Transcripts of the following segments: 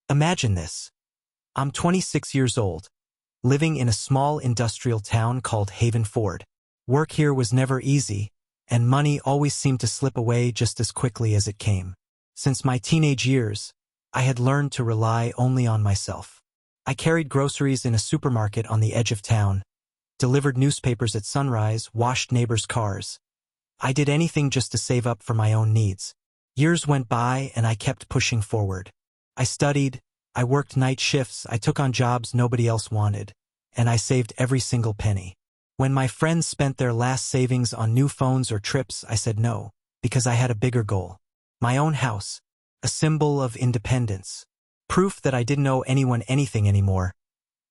Imagine this. I'm 26 years old, living in a small industrial town called Havenford. Work here was never easy, and money always seemed to slip away just as quickly as it came. Since my teenage years, I had learned to rely only on myself. I carried groceries in a supermarket on the edge of town, delivered newspapers at sunrise, washed neighbors' cars. I did anything just to save up for my own needs. Years went by and I kept pushing forward. I studied, I worked night shifts, I took on jobs nobody else wanted, and I saved every single penny. When my friends spent their last savings on new phones or trips, I said no, because I had a bigger goal. My own house, a symbol of independence. Proof that I didn't owe anyone anything anymore,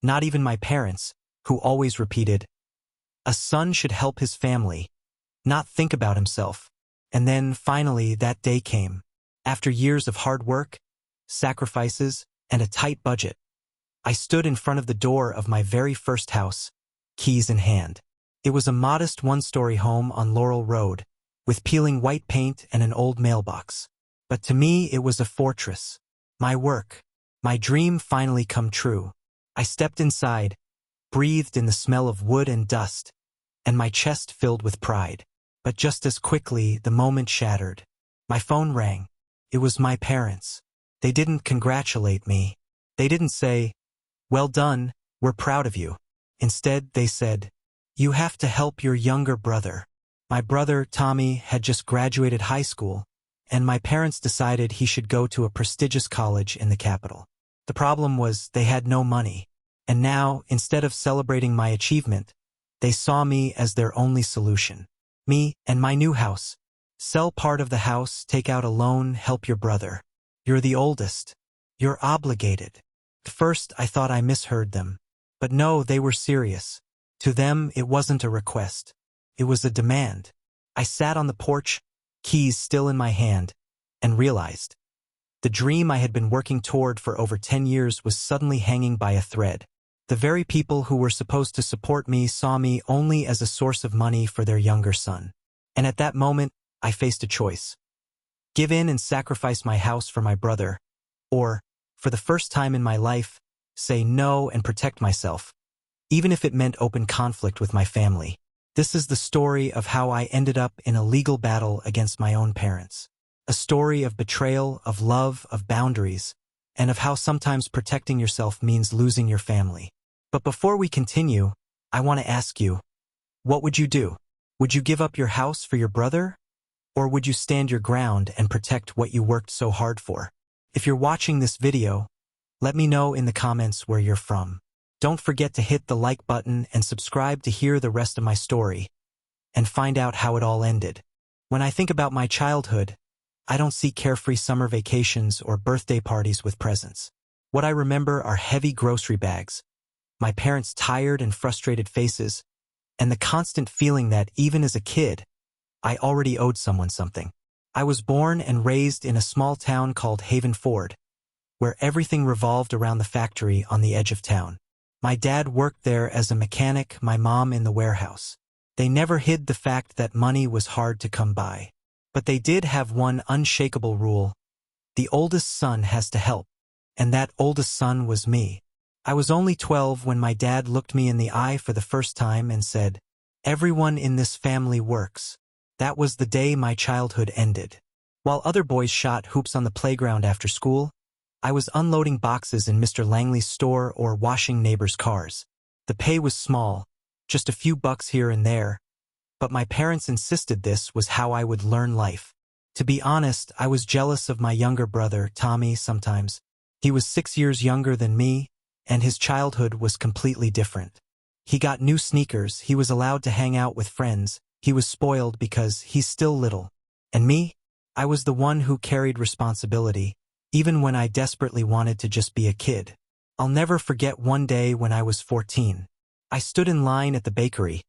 not even my parents, who always repeated, "A son should help his family, not think about himself." And then, finally, that day came. After years of hard work, sacrifices, and a tight budget, I stood in front of the door of my very first house, keys in hand. It was a modest one-story home on Laurel Road, with peeling white paint and an old mailbox. But to me, it was a fortress. My work, my dream finally come true. I stepped inside, breathed in the smell of wood and dust, and my chest filled with pride. But just as quickly, the moment shattered. My phone rang. It was my parents. They didn't congratulate me. They didn't say, "Well done, we're proud of you." Instead, they said, "You have to help your younger brother." My brother, Tommy, had just graduated high school, and my parents decided he should go to a prestigious college in the capital. The problem was they had no money, and now, instead of celebrating my achievement, they saw me as their only solution. Me and my new house. Sell part of the house, take out a loan, help your brother. You're the oldest. You're obligated. At first, I thought I misheard them. But no, they were serious. To them, it wasn't a request. It was a demand. I sat on the porch, keys still in my hand, and realized the dream I had been working toward for over 10 years was suddenly hanging by a thread. The very people who were supposed to support me saw me only as a source of money for their younger son. And at that moment, I faced a choice. Give in and sacrifice my house for my brother, or, for the first time in my life, say no and protect myself, even if it meant open conflict with my family. This is the story of how I ended up in a legal battle against my own parents. A story of betrayal, of love, of boundaries, and of how sometimes protecting yourself means losing your family. But before we continue, I want to ask you, what would you do? Would you give up your house for your brother? Or would you stand your ground and protect what you worked so hard for? If you're watching this video, let me know in the comments where you're from. Don't forget to hit the like button and subscribe to hear the rest of my story and find out how it all ended. When I think about my childhood, I don't see carefree summer vacations or birthday parties with presents. What I remember are heavy grocery bags, my parents' tired and frustrated faces, and the constant feeling that, even as a kid, I already owed someone something. I was born and raised in a small town called Havenford, where everything revolved around the factory on the edge of town. My dad worked there as a mechanic, my mom in the warehouse. They never hid the fact that money was hard to come by. But they did have one unshakable rule: the oldest son has to help, and that oldest son was me. I was only 12 when my dad looked me in the eye for the first time and said, "Everyone in this family works." That was the day my childhood ended. While other boys shot hoops on the playground after school, I was unloading boxes in Mr. Langley's store or washing neighbors' cars. The pay was small, just a few bucks here and there, but my parents insisted this was how I would learn life. To be honest, I was jealous of my younger brother, Tommy, sometimes. He was 6 years younger than me, and his childhood was completely different. He got new sneakers, he was allowed to hang out with friends, he was spoiled because he's still little. And me? I was the one who carried responsibility, even when I desperately wanted to just be a kid. I'll never forget one day when I was 14. I stood in line at the bakery,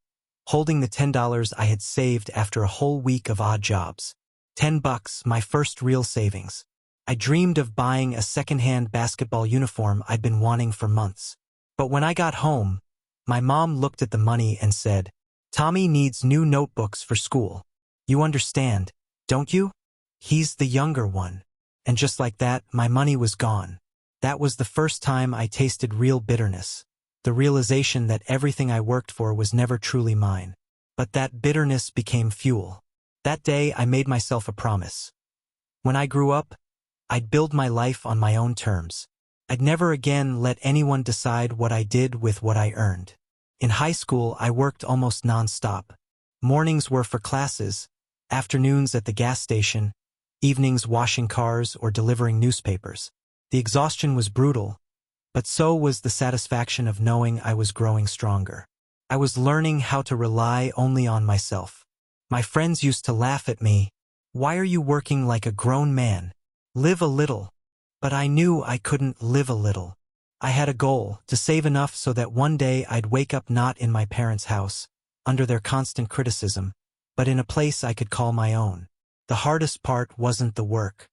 holding the $10 I had saved after a whole week of odd jobs. $10, my first real savings. I dreamed of buying a second-hand basketball uniform I'd been wanting for months. But when I got home, my mom looked at the money and said, "Tommy needs new notebooks for school. You understand, don't you? He's the younger one." And just like that, my money was gone. That was the first time I tasted real bitterness, the realization that everything I worked for was never truly mine. But that bitterness became fuel. That day I made myself a promise. When I grew up, I'd build my life on my own terms. I'd never again let anyone decide what I did with what I earned. In high school, I worked almost non-stop. Mornings were for classes, afternoons at the gas station, evenings washing cars or delivering newspapers. The exhaustion was brutal, but so was the satisfaction of knowing I was growing stronger. I was learning how to rely only on myself. My friends used to laugh at me. "Why are you working like a grown man? Live a little." But I knew I couldn't live a little. I had a goal, to save enough so that one day I'd wake up not in my parents' house, under their constant criticism, but in a place I could call my own. The hardest part wasn't the work.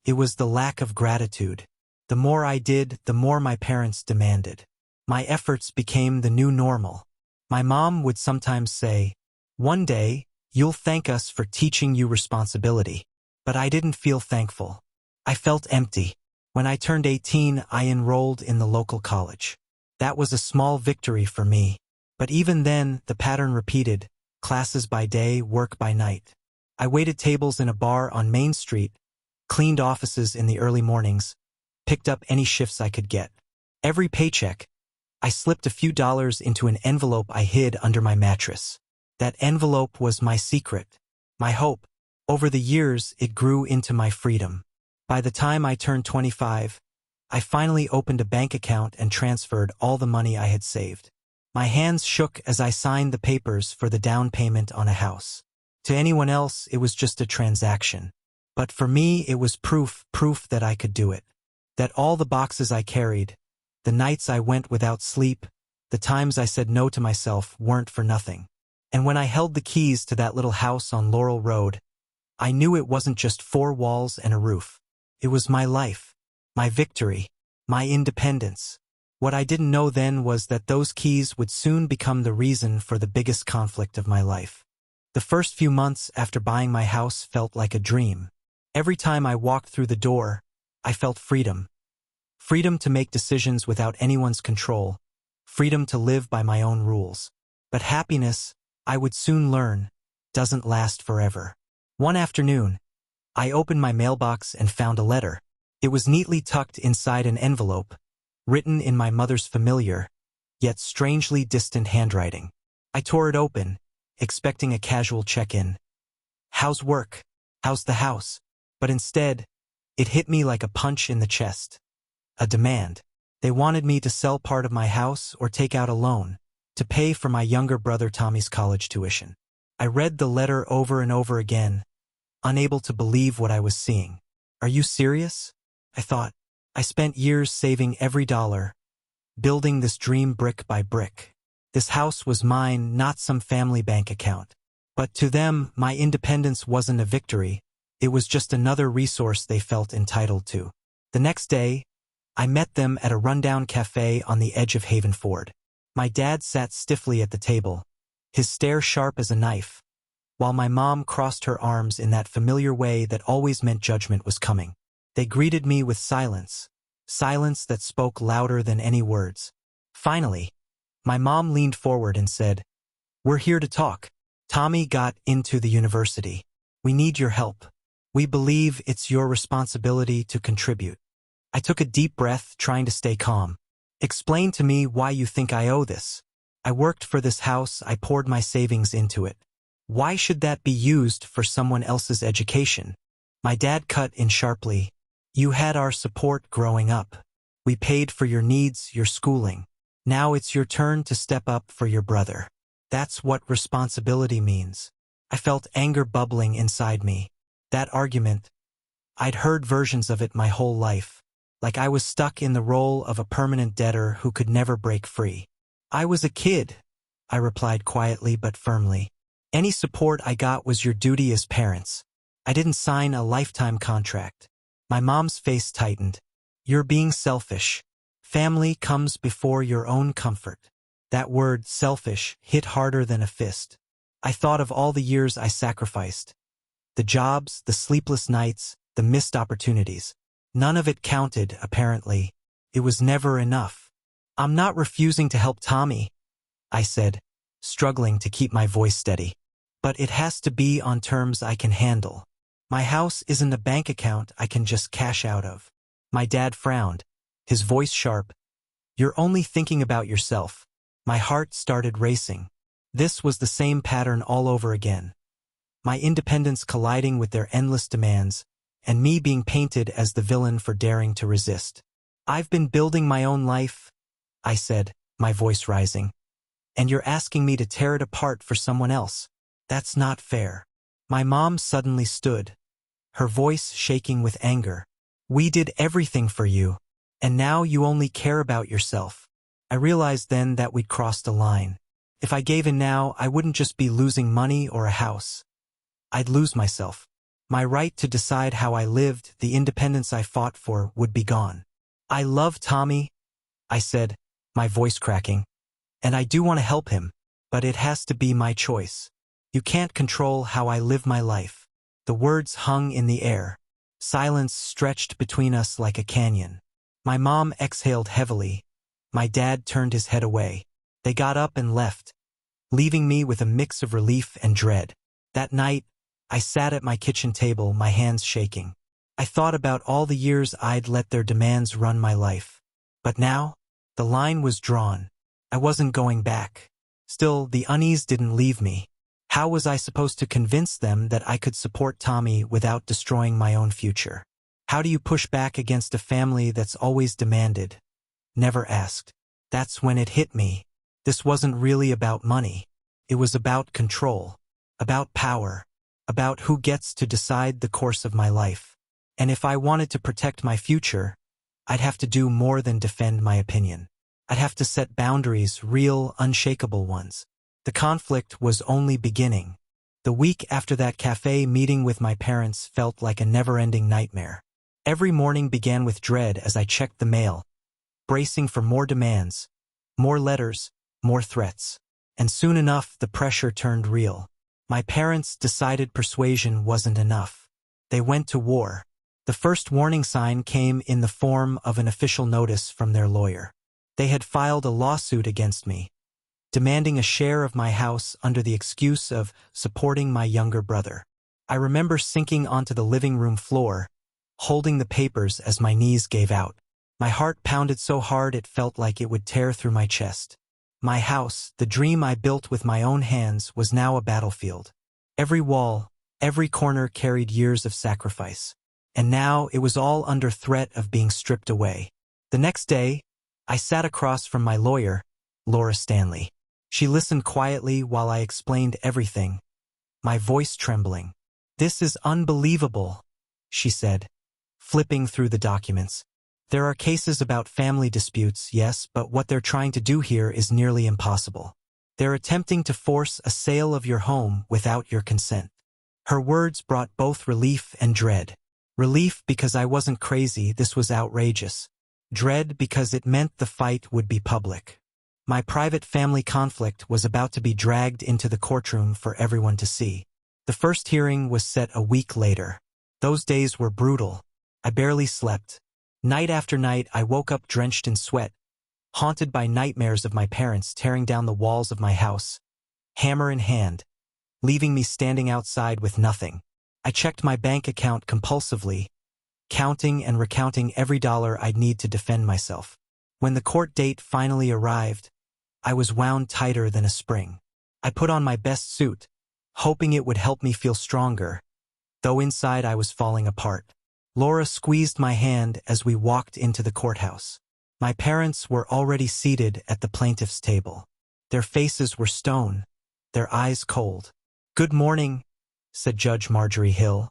It was the lack of gratitude. The more I did, the more my parents demanded. My efforts became the new normal. My mom would sometimes say, "One day, you'll thank us for teaching you responsibility." But I didn't feel thankful. I felt empty. When I turned 18, I enrolled in the local college. That was a small victory for me. But even then, the pattern repeated, classes by day, work by night. I waited tables in a bar on Main Street, cleaned offices in the early mornings, picked up any shifts I could get. Every paycheck, I slipped a few dollars into an envelope I hid under my mattress. That envelope was my secret, my hope. Over the years, it grew into my freedom. By the time I turned 25, I finally opened a bank account and transferred all the money I had saved. My hands shook as I signed the papers for the down payment on a house. To anyone else, it was just a transaction. But for me, it was proof that I could do it. That all the boxes I carried, the nights I went without sleep, the times I said no to myself weren't for nothing. And when I held the keys to that little house on Laurel Road, I knew it wasn't just four walls and a roof. It was my life, my victory, my independence. What I didn't know then was that those keys would soon become the reason for the biggest conflict of my life. The first few months after buying my house felt like a dream. Every time I walked through the door, I felt freedom. Freedom to make decisions without anyone's control. Freedom to live by my own rules. But happiness, I would soon learn, doesn't last forever. One afternoon, I opened my mailbox and found a letter. It was neatly tucked inside an envelope, written in my mother's familiar, yet strangely distant handwriting. I tore it open, expecting a casual check-in. "How's work? How's the house?" But instead, it hit me like a punch in the chest. A demand. They wanted me to sell part of my house or take out a loan, to pay for my younger brother Tommy's college tuition. I read the letter over and over again, unable to believe what I was seeing. "Are you serious?" I thought. I spent years saving every dollar, building this dream brick by brick. This house was mine, not some family bank account. But to them, my independence wasn't a victory. It was just another resource they felt entitled to. The next day, I met them at a rundown cafe on the edge of Havenford. My dad sat stiffly at the table, his stare sharp as a knife, while my mom crossed her arms in that familiar way that always meant judgment was coming. They greeted me with silence, silence that spoke louder than any words. Finally, my mom leaned forward and said, "We're here to talk. Tommy got into the university. We need your help. We believe it's your responsibility to contribute." I took a deep breath, trying to stay calm. "Explain to me why you think I owe this. I worked for this house, I poured my savings into it. Why should that be used for someone else's education?" My dad cut in sharply. "You had our support growing up. We paid for your needs, your schooling. Now it's your turn to step up for your brother. That's what responsibility means." I felt anger bubbling inside me. That argument, I'd heard versions of it my whole life, like I was stuck in the role of a permanent debtor who could never break free. "I was a kid," I replied quietly but firmly. "Any support I got was your duty as parents. I didn't sign a lifetime contract." My mom's face tightened. "You're being selfish. Family comes before your own comfort." That word, selfish, hit harder than a fist. I thought of all the years I sacrificed. The jobs, the sleepless nights, the missed opportunities. None of it counted, apparently. It was never enough. I'm not refusing to help Tommy, I said, struggling to keep my voice steady. But it has to be on terms I can handle. My house isn't a bank account I can just cash out of. My dad frowned, his voice sharp. You're only thinking about yourself. My heart started racing. This was the same pattern all over again. My independence colliding with their endless demands, and me being painted as the villain for daring to resist. I've been building my own life, I said, my voice rising. And you're asking me to tear it apart for someone else. That's not fair. My mom suddenly stood, her voice shaking with anger. We did everything for you, and now you only care about yourself. I realized then that we'd crossed a line. If I gave in now, I wouldn't just be losing money or a house. I'd lose myself. My right to decide how I lived, the independence I fought for, would be gone. I love Tommy, I said, my voice cracking. And I do want to help him, but it has to be my choice. You can't control how I live my life. The words hung in the air. Silence stretched between us like a canyon. My mom exhaled heavily. My dad turned his head away. They got up and left, leaving me with a mix of relief and dread. That night, I sat at my kitchen table, my hands shaking. I thought about all the years I'd let their demands run my life. But now, the line was drawn. I wasn't going back. Still, the unease didn't leave me. How was I supposed to convince them that I could support Tommy without destroying my own future? How do you push back against a family that's always demanded, never asked? That's when it hit me. This wasn't really about money. It was about control, about power, about who gets to decide the course of my life. And if I wanted to protect my future, I'd have to do more than defend my opinion. I'd have to set boundaries, real, unshakable ones. The conflict was only beginning. The week after that cafe meeting with my parents felt like a never-ending nightmare. Every morning began with dread as I checked the mail, bracing for more demands, more letters, more threats. And soon enough, the pressure turned real. My parents decided persuasion wasn't enough. They went to war. The first warning sign came in the form of an official notice from their lawyer. They had filed a lawsuit against me, demanding a share of my house under the excuse of supporting my younger brother. I remember sinking onto the living room floor, holding the papers as my knees gave out. My heart pounded so hard it felt like it would tear through my chest. My house, the dream I built with my own hands, was now a battlefield. Every wall, every corner carried years of sacrifice. And now it was all under threat of being stripped away. The next day, I sat across from my lawyer, Laura Stanley. She listened quietly while I explained everything, my voice trembling. "This is unbelievable," she said, flipping through the documents. "There are cases about family disputes, yes, but what they're trying to do here is nearly impossible. They're attempting to force a sale of your home without your consent." Her words brought both relief and dread. Relief because I wasn't crazy, this was outrageous. Dread because it meant the fight would be public. My private family conflict was about to be dragged into the courtroom for everyone to see. The first hearing was set a week later. Those days were brutal. I barely slept. Night after night, I woke up drenched in sweat, haunted by nightmares of my parents tearing down the walls of my house, hammer in hand, leaving me standing outside with nothing. I checked my bank account compulsively, counting and recounting every dollar I'd need to defend myself. When the court date finally arrived, I was wound tighter than a spring. I put on my best suit, hoping it would help me feel stronger, though inside I was falling apart. Laura squeezed my hand as we walked into the courthouse. My parents were already seated at the plaintiff's table. Their faces were stone, their eyes cold. "Good morning," said Judge Marjorie Hill,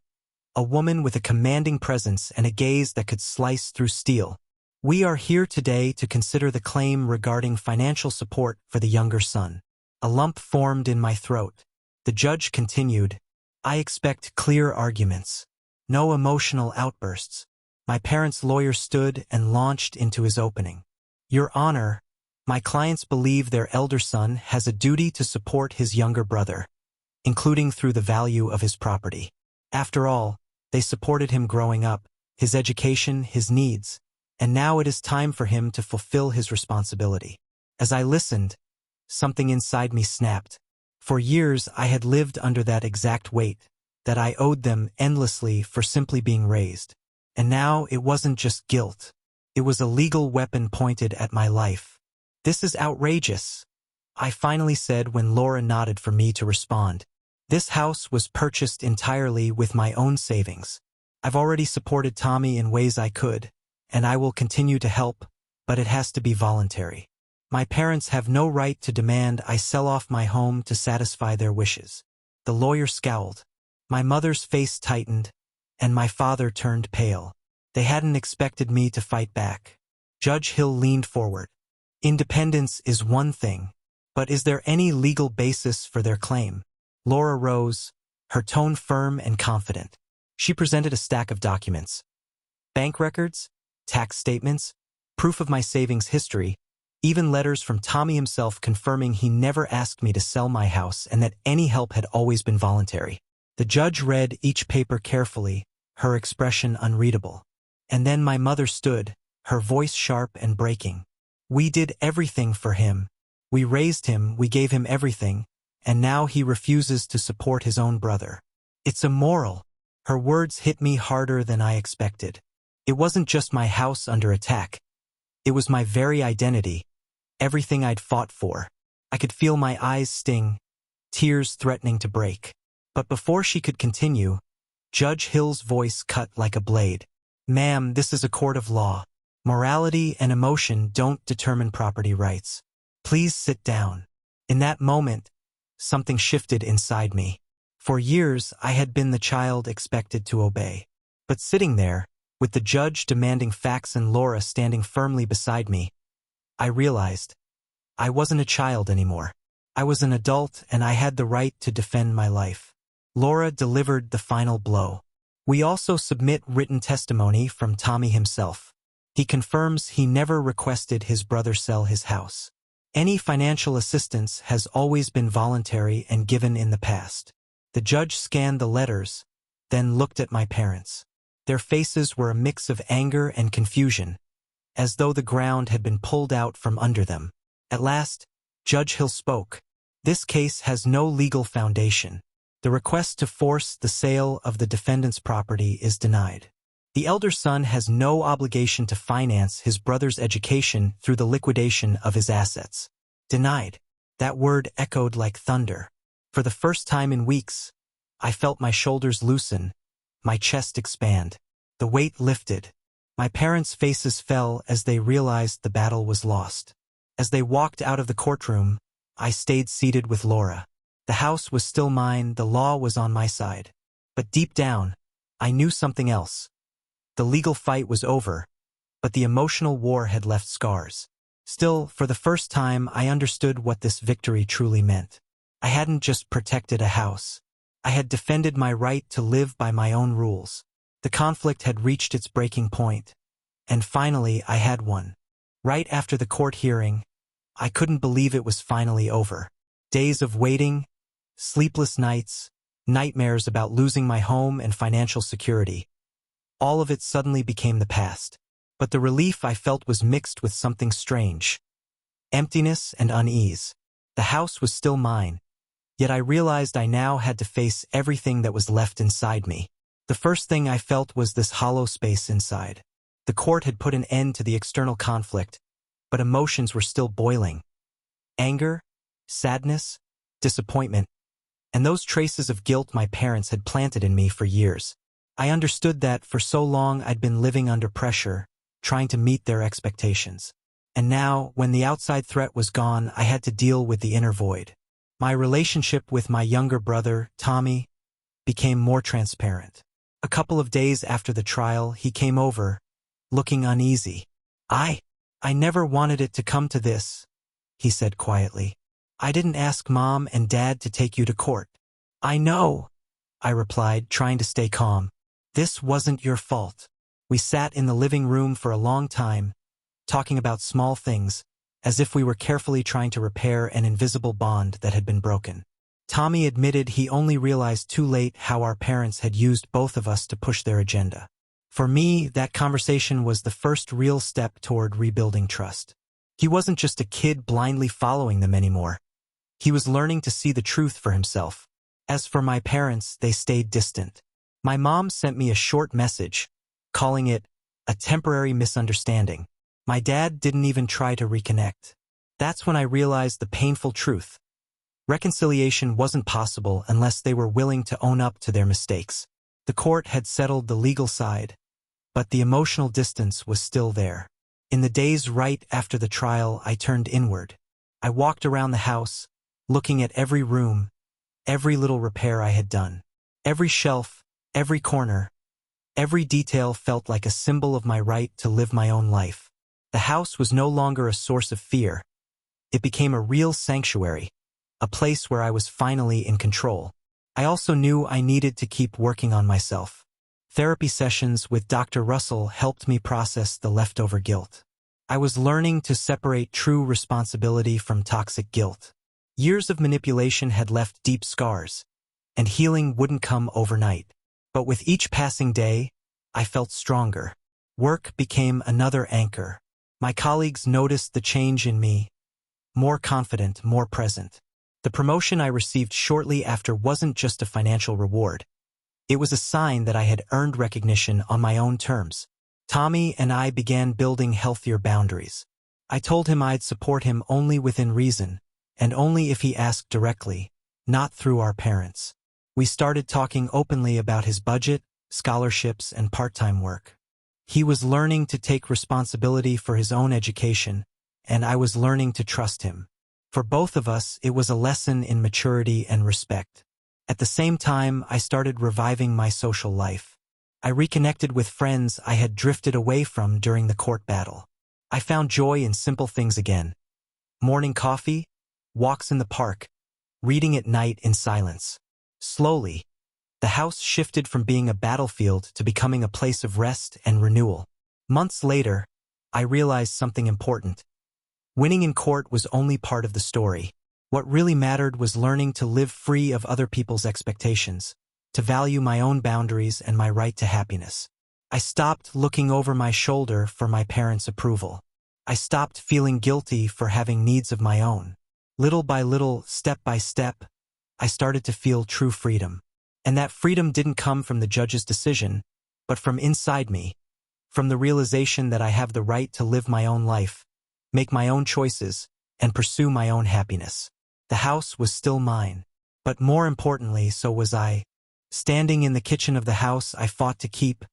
a woman with a commanding presence and a gaze that could slice through steel. "We are here today to consider the claim regarding financial support for the younger son." A lump formed in my throat. The judge continued, "I expect clear arguments, no emotional outbursts." My parents' lawyer stood and launched into his opening. "Your Honor, my clients believe their elder son has a duty to support his younger brother, including through the value of his property. After all, they supported him growing up, his education, his needs. and now it is time for him to fulfill his responsibility. As I listened, something inside me snapped. For years I had lived under that exact weight, that I owed them endlessly for simply being raised. And now it wasn't just guilt. It was a legal weapon pointed at my life. "This is outrageous," I finally said when Laura nodded for me to respond. "This house was purchased entirely with my own savings. I've already supported Tommy in ways I could, and I will continue to help, but it has to be voluntary. My parents have no right to demand I sell off my home to satisfy their wishes." The lawyer scowled. My mother's face tightened, and my father turned pale. They hadn't expected me to fight back. Judge Hill leaned forward. "Independence is one thing, but is there any legal basis for their claim?" Laura rose, her tone firm and confident. She presented a stack of documents. Bank records, tax statements, proof of my savings history, even letters from Tommy himself confirming he never asked me to sell my house and that any help had always been voluntary. The judge read each paper carefully, her expression unreadable. And then my mother stood, her voice sharp and breaking. "We did everything for him. We raised him, we gave him everything, and now he refuses to support his own brother. It's immoral." Her words hit me harder than I expected. It wasn't just my house under attack. It was my very identity, everything I'd fought for. I could feel my eyes sting, tears threatening to break. But before she could continue, Judge Hill's voice cut like a blade. "Ma'am, this is a court of law. Morality and emotion don't determine property rights. Please sit down." In that moment, something shifted inside me. For years, I had been the child expected to obey. But sitting there, with the judge demanding facts and Laura standing firmly beside me, I realized I wasn't a child anymore. I was an adult and I had the right to defend my life. Laura delivered the final blow. "We also submit written testimony from Tommy himself. He confirms he never requested his brother sell his house. Any financial assistance has always been voluntary and given in the past." The judge scanned the letters, then looked at my parents. Their faces were a mix of anger and confusion, as though the ground had been pulled out from under them. At last, Judge Hill spoke. "This case has no legal foundation. The request to force the sale of the defendant's property is denied. The elder son has no obligation to finance his brother's education through the liquidation of his assets." Denied. That word echoed like thunder. For the first time in weeks, I felt my shoulders loosen, my chest expand. The weight lifted. My parents' faces fell as they realized the battle was lost. As they walked out of the courtroom, I stayed seated with Laura. The house was still mine, the law was on my side. But deep down, I knew something else. The legal fight was over, but the emotional war had left scars. Still, for the first time, I understood what this victory truly meant. I hadn't just protected a house. I had defended my right to live by my own rules. The conflict had reached its breaking point, and finally I had won. Right after the court hearing, I couldn't believe it was finally over. Days of waiting, sleepless nights, nightmares about losing my home and financial security. All of it suddenly became the past. But the relief I felt was mixed with something strange. Emptiness and unease. The house was still mine, yet I realized I now had to face everything that was left inside me. The first thing I felt was this hollow space inside. The court had put an end to the external conflict, but emotions were still boiling. Anger, sadness, disappointment, and those traces of guilt my parents had planted in me for years. I understood that for so long I'd been living under pressure, trying to meet their expectations. And now, when the outside threat was gone, I had to deal with the inner void. My relationship with my younger brother, Tommy, became more transparent. A couple of days after the trial, he came over, looking uneasy. I never wanted it to come to this," he said quietly. "I didn't ask Mom and Dad to take you to court." "I know," I replied, trying to stay calm. "This wasn't your fault." We sat in the living room for a long time, talking about small things, as if we were carefully trying to repair an invisible bond that had been broken. Tommy admitted he only realized too late how our parents had used both of us to push their agenda. For me, that conversation was the first real step toward rebuilding trust. He wasn't just a kid blindly following them anymore. He was learning to see the truth for himself. As for my parents, they stayed distant. My mom sent me a short message, calling it a temporary misunderstanding. My dad didn't even try to reconnect. That's when I realized the painful truth. Reconciliation wasn't possible unless they were willing to own up to their mistakes. The court had settled the legal side, but the emotional distance was still there. In the days right after the trial, I turned inward. I walked around the house, looking at every room, every little repair I had done. Every shelf, every corner, every detail felt like a symbol of my right to live my own life. The house was no longer a source of fear. It became a real sanctuary, a place where I was finally in control. I also knew I needed to keep working on myself. Therapy sessions with Dr. Russell helped me process the leftover guilt. I was learning to separate true responsibility from toxic guilt. Years of manipulation had left deep scars, and healing wouldn't come overnight. But with each passing day, I felt stronger. Work became another anchor. My colleagues noticed the change in me, more confident, more present. The promotion I received shortly after wasn't just a financial reward. It was a sign that I had earned recognition on my own terms. Tommy and I began building healthier boundaries. I told him I'd support him only within reason, and only if he asked directly, not through our parents. We started talking openly about his budget, scholarships, and part-time work. He was learning to take responsibility for his own education, and I was learning to trust him. For both of us, it was a lesson in maturity and respect. At the same time, I started reviving my social life. I reconnected with friends I had drifted away from during the court battle. I found joy in simple things again. Morning coffee, walks in the park, reading at night in silence. Slowly, the house shifted from being a battlefield to becoming a place of rest and renewal. Months later, I realized something important. Winning in court was only part of the story. What really mattered was learning to live free of other people's expectations, to value my own boundaries and my right to happiness. I stopped looking over my shoulder for my parents' approval. I stopped feeling guilty for having needs of my own. Little by little, step by step, I started to feel true freedom. And that freedom didn't come from the judge's decision, but from inside me, from the realization that I have the right to live my own life, make my own choices, and pursue my own happiness. The house was still mine, but more importantly, so was I. Standing in the kitchen of the house I fought to keep,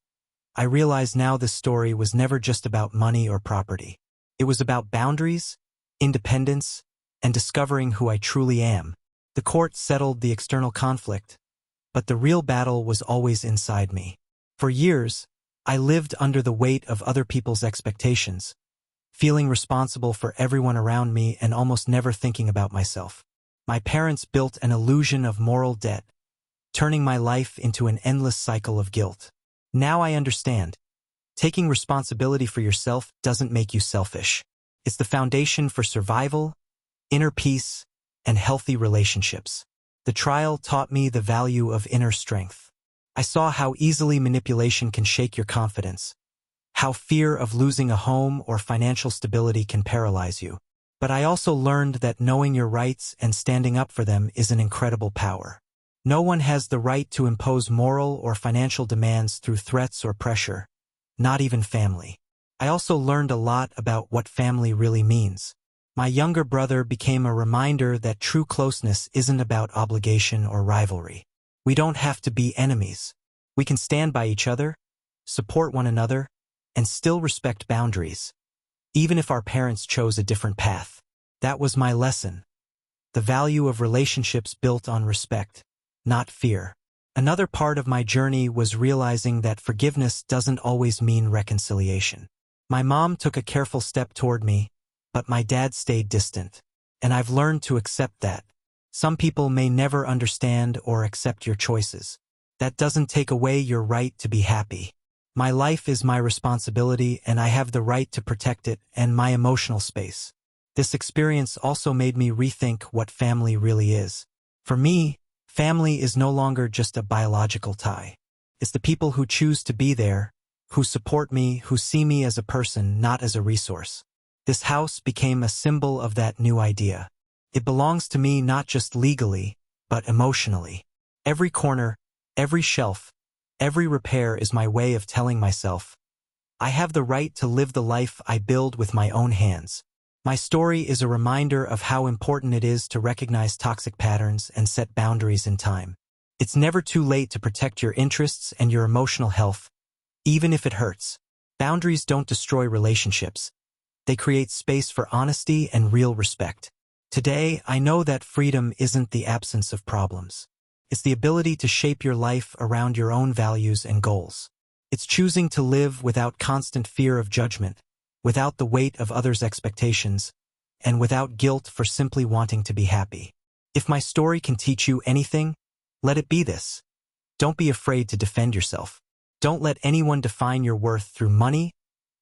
I realized now this story was never just about money or property. It was about boundaries, independence, and discovering who I truly am. The court settled the external conflict, but the real battle was always inside me. For years, I lived under the weight of other people's expectations, feeling responsible for everyone around me and almost never thinking about myself. My parents built an illusion of moral debt, turning my life into an endless cycle of guilt. Now I understand. Taking responsibility for yourself doesn't make you selfish. It's the foundation for survival, inner peace, and healthy relationships. The trial taught me the value of inner strength. I saw how easily manipulation can shake your confidence, how fear of losing a home or financial stability can paralyze you. But I also learned that knowing your rights and standing up for them is an incredible power. No one has the right to impose moral or financial demands through threats or pressure, not even family. I also learned a lot about what family really means. My younger brother became a reminder that true closeness isn't about obligation or rivalry. We don't have to be enemies. We can stand by each other, support one another, and still respect boundaries, even if our parents chose a different path. That was my lesson. The value of relationships built on respect, not fear. Another part of my journey was realizing that forgiveness doesn't always mean reconciliation. My mom took a careful step toward me, but my dad stayed distant. And I've learned to accept that. Some people may never understand or accept your choices. That doesn't take away your right to be happy. My life is my responsibility, and I have the right to protect it and my emotional space. This experience also made me rethink what family really is. For me, family is no longer just a biological tie. It's the people who choose to be there, who support me, who see me as a person, not as a resource. This house became a symbol of that new idea. It belongs to me not just legally, but emotionally. Every corner, every shelf, every repair is my way of telling myself, I have the right to live the life I build with my own hands. My story is a reminder of how important it is to recognize toxic patterns and set boundaries in time. It's never too late to protect your interests and your emotional health, even if it hurts. Boundaries don't destroy relationships. They create space for honesty and real respect. Today, I know that freedom isn't the absence of problems. It's the ability to shape your life around your own values and goals. It's choosing to live without constant fear of judgment, without the weight of others' expectations, and without guilt for simply wanting to be happy. If my story can teach you anything, let it be this. Don't be afraid to defend yourself. Don't let anyone define your worth through money,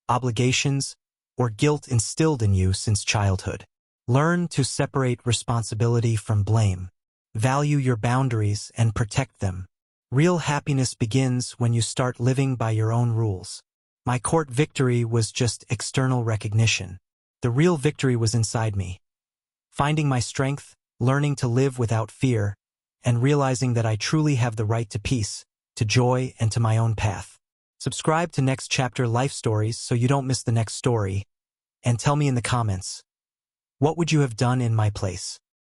obligations, or guilt instilled in you since childhood. Learn to separate responsibility from blame. Value your boundaries and protect them. Real happiness begins when you start living by your own rules. My court victory was just external recognition. The real victory was inside me. Finding my strength, learning to live without fear, and realizing that I truly have the right to peace, to joy, and to my own path. Subscribe to Next Chapter Life Stories so you don't miss the next story, and tell me in the comments, what would you have done in my place?